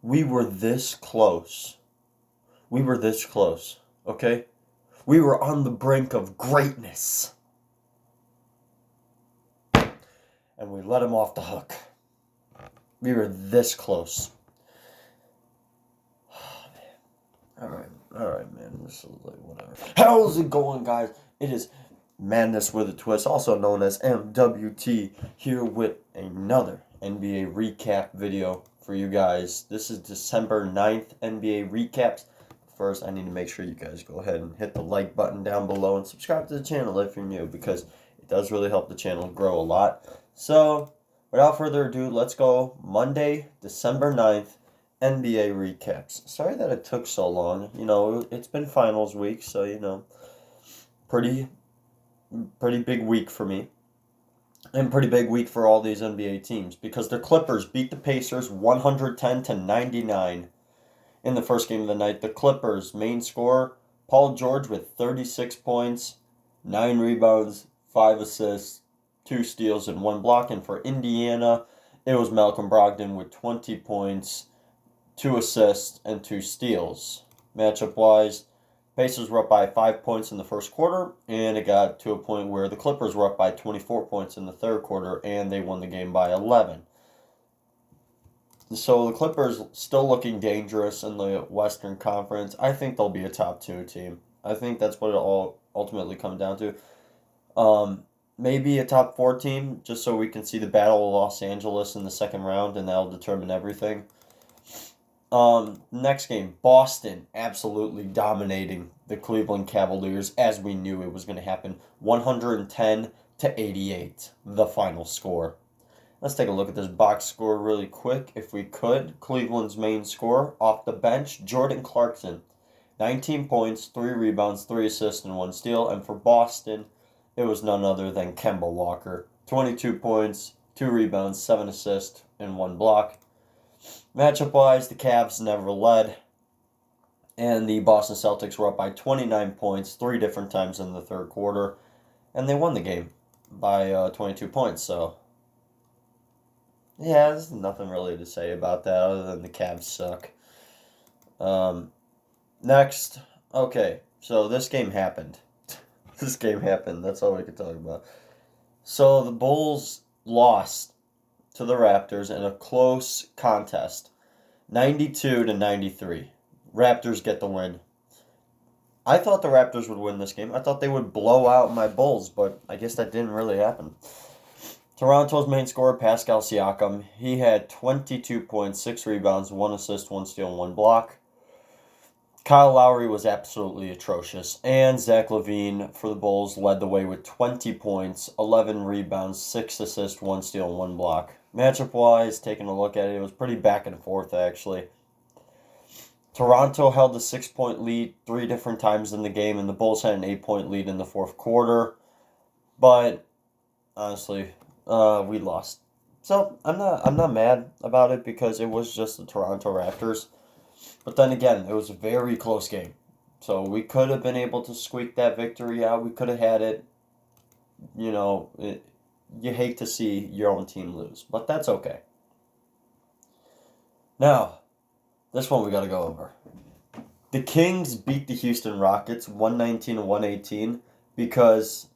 We were this close. We were this close, okay? We were on the brink of greatness. And we let him off the hook. We were this close. Alright, man. This is like whatever. How's it going, guys? It is Madness with a Twist, also known as MWT, here with another NBA recap video for you guys. This is December 9th NBA recaps. First, I need to make sure you guys go ahead and hit the like button down below and subscribe to the channel if you're new, because it does really help the channel grow a lot. So, without further ado, let's go Monday, December 9th, NBA recaps. Sorry that it took so long. You know, it's been finals week, so, you know, pretty big week for me. And pretty big week for all these NBA teams, because the Clippers beat the Pacers 110-99 in the first game of the night. The Clippers' main scorer, Paul George, with 36 points, 9 rebounds, 5 assists, 2 steals, and 1 block. And for Indiana, it was Malcolm Brogdon with 20 points, 2 assists, and 2 steals. Matchup-wise, Pacers were up by 5 points in the first quarter, and it got to a point where the Clippers were up by 24 points in the third quarter, and they won the game by 11. So the Clippers still looking dangerous in the Western Conference. I think they'll be a top 2 team. I think that's what it all ultimately comes down to. Maybe a top 4 team, just so we can see the Battle of Los Angeles in the second round, and that'll determine everything. Next game, Boston absolutely dominating the Cleveland Cavaliers, as we knew it was going to happen. 110-88, the final score. Let's take a look at this box score really quick, if we could. Cleveland's main scorer, off the bench, Jordan Clarkson. 19 points, 3 rebounds, 3 assists, and 1 steal. And for Boston, it was none other than Kemba Walker. 22 points, 2 rebounds, 7 assists, and 1 block. Matchup-wise, the Cavs never led, and the Boston Celtics were up by 29 points 3 different times in the third quarter, and they won the game by 22 points. So, yeah, there's nothing really to say about that other than the Cavs suck. Next, okay, so this game happened. This game happened. That's all we can talk about. So the Bulls lost to the Raptors in a close contest, 92-93. Raptors get the win. I thought the Raptors would win this game. I thought they would blow out my Bulls, but I guess that didn't really happen. Toronto's main scorer, Pascal Siakam, he had 22 points, 6 rebounds, 1 assist, 1 steal, and 1 block. Kyle Lowry was absolutely atrocious, and Zach LaVine for the Bulls led the way with 20 points, 11 rebounds, 6 assists, 1 steal, and 1 block. Matchup-wise, taking a look at it, it was pretty back and forth, actually. Toronto held a 6-point lead 3 different times in the game, and the Bulls had an 8-point lead in the fourth quarter. But, honestly, we lost. So, I'm not mad about it, because it was just the Toronto Raptors. But then again, it was a very close game. So we could have been able to squeak that victory out. We could have had it. You know, you hate to see your own team lose. But that's okay. Now, this one we got to go over. The Kings beat the Houston Rockets 119-118 because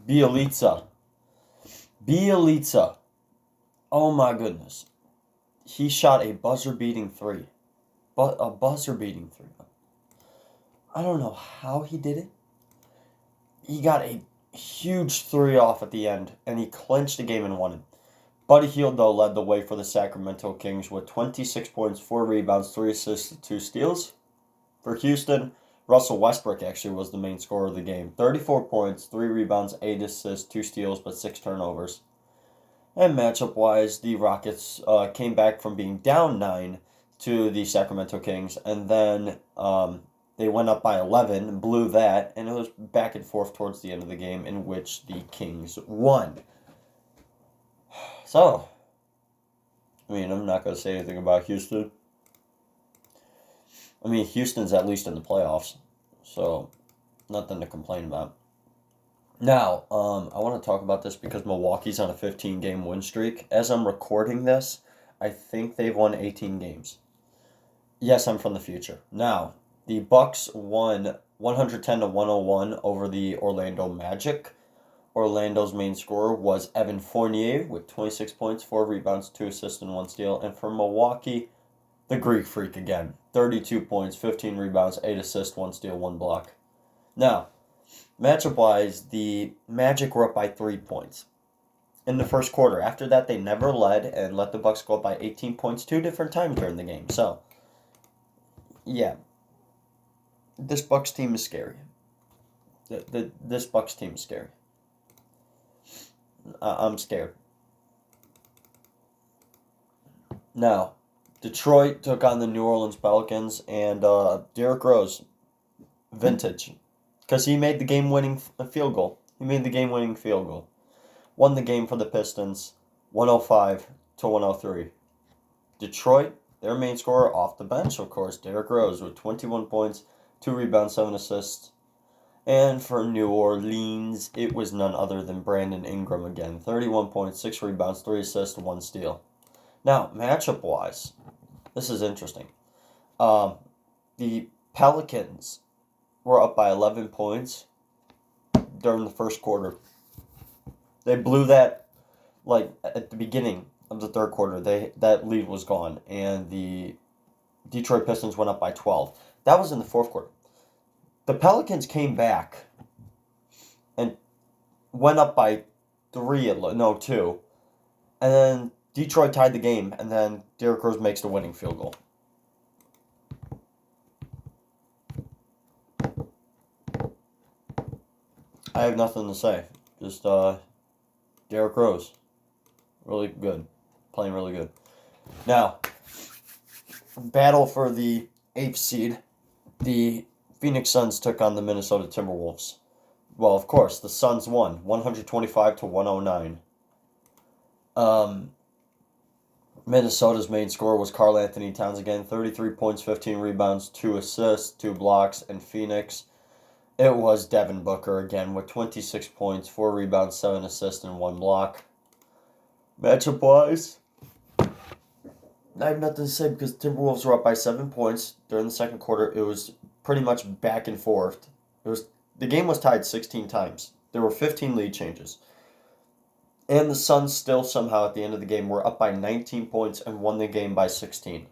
Bielitsa, oh my goodness, he shot a buzzer-beating 3. But a buzzer-beating 3. I don't know how he did it. He got a huge 3 off at the end, and he clinched the game and won it. Buddy Hield, though, led the way for the Sacramento Kings with 26 points, 4 rebounds, 3 assists, 2 steals. For Houston, Russell Westbrook actually was the main scorer of the game. 34 points, 3 rebounds, 8 assists, 2 steals, but 6 turnovers. And matchup-wise, the Rockets came back from being down 9 to the Sacramento Kings, and then they went up by 11, blew that, and it was back and forth towards the end of the game, in which the Kings won. So, I mean, I'm not going to say anything about Houston. I mean, Houston's at least in the playoffs, so nothing to complain about. Now, I want to talk about this because Milwaukee's on a 15-game win streak. As I'm recording this, I think they've won 18 games. Yes, I'm from the future. Now, the Bucks won 110-101 over the Orlando Magic. Orlando's main scorer was Evan Fournier with 26 points, 4 rebounds, 2 assists, and 1 steal. And for Milwaukee, the Greek Freak again. 32 points, 15 rebounds, 8 assists, 1 steal, 1 block. Now, matchup-wise, the Magic were up by 3 points in the first quarter. After that, they never led and let the Bucks go up by 18 points 2 different times during the game. So, yeah, this Bucks team is scary. This Bucks team is scary. I'm scared. Now, Detroit took on the New Orleans Pelicans, and Derrick Rose, vintage, because he made the game-winning field goal. Won the game for the Pistons, 105-103. Detroit, their main scorer off the bench, of course, Derrick Rose with 21 points, 2 rebounds, 7 assists. And for New Orleans, it was none other than Brandon Ingram again. 31 points, 6 rebounds, 3 assists, 1 steal. Now, matchup-wise, this is interesting. The Pelicans were up by 11 points during the first quarter. They blew that, at the beginning of the third quarter. That lead was gone, and the Detroit Pistons went up by 12. That was in the fourth quarter. The Pelicans came back and went up by 2. And then Detroit tied the game, and then Derrick Rose makes the winning field goal. I have nothing to say. Just Derrick Rose. Really good. Playing really good. Now, battle for the 8th seed. The Phoenix Suns took on the Minnesota Timberwolves. Well, of course, the Suns won 125-109. Minnesota's main scorer was Karl Anthony Towns again, 33 points, 15 rebounds, 2 assists, 2 blocks. And Phoenix, it was Devin Booker again with 26 points, 4 rebounds, 7 assists, and 1 block. Matchup-wise, I have nothing to say because the Timberwolves were up by 7 points during the second quarter. It was pretty much back and forth. The game was tied 16 times. There were 15 lead changes. And the Suns still somehow at the end of the game were up by 19 points and won the game by 16.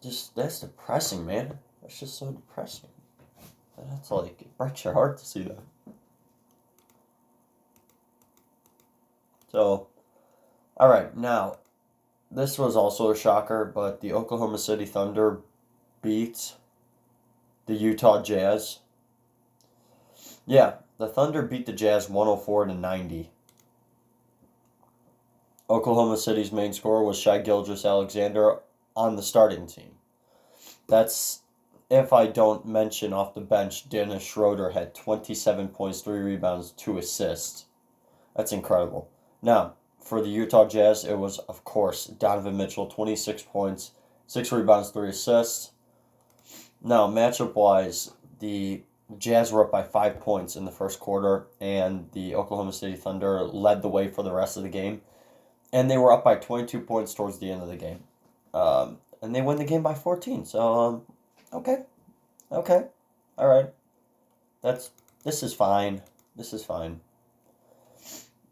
That's depressing, man. That's just so depressing. That's it breaks your heart to see that. So, alright, now, this was also a shocker, but the Oklahoma City Thunder beat the Utah Jazz. Yeah, the Thunder beat the Jazz 104-90. Oklahoma City's main scorer was Shai Gilgeous-Alexander on the starting team. That's, if I don't mention off the bench, Dennis Schroeder had 27 points, 3 rebounds, 2 assists. That's incredible. Now, for the Utah Jazz, it was, of course, Donovan Mitchell, 26 points, 6 rebounds, 3 assists. Now, matchup-wise, the Jazz were up by 5 points in the first quarter, and the Oklahoma City Thunder led the way for the rest of the game. And they were up by 22 points towards the end of the game. And they win the game by 14. So, okay. All right. This is fine.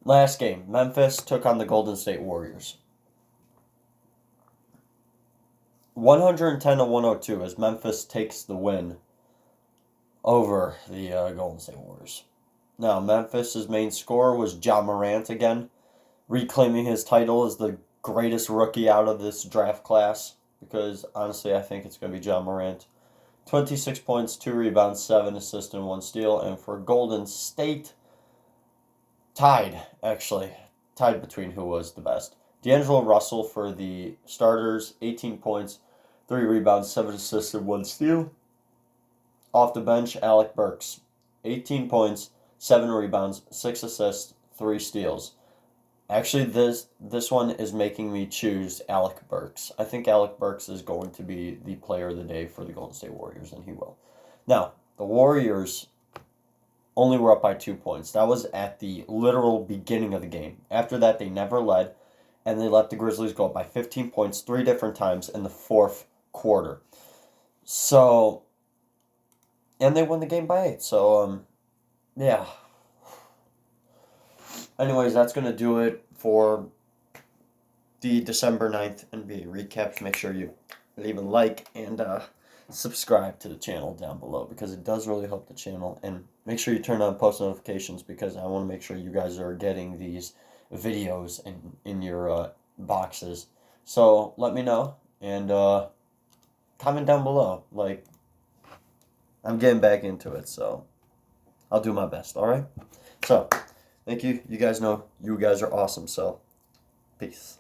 Last game, Memphis took on the Golden State Warriors. 110-102 as Memphis takes the win over the Golden State Warriors. Now, Memphis' main scorer was Ja Morant again, reclaiming his title as the greatest rookie out of this draft class, because honestly, I think it's going to be Ja Morant. 26 points, 2 rebounds, 7 assists, and 1 steal. And for Golden State, tied between who was the best. D'Angelo Russell for the starters, 18 points, 3 rebounds, 7 assists, and 1 steal. Off the bench, Alec Burks, 18 points, 7 rebounds, 6 assists, 3 steals. Actually, this one is making me choose Alec Burks. I think Alec Burks is going to be the player of the day for the Golden State Warriors, and he will. Now, the Warriors only were up by 2 points. That was at the literal beginning of the game. After that, they never led, and they let the Grizzlies go up by 15 points 3 different times in the fourth quarter. So, and they won the game by 8. So, yeah. Anyways, that's going to do it for the December 9th NBA recaps. Make sure you leave a like and subscribe to the channel down below, because it does really help the channel. And make sure you turn on post notifications, because I want to make sure you guys are getting these videos in your boxes. So let me know, and comment down below. Like, I'm getting back into it, so I'll do my best. All right. So thank you. You guys know you guys are awesome. So peace.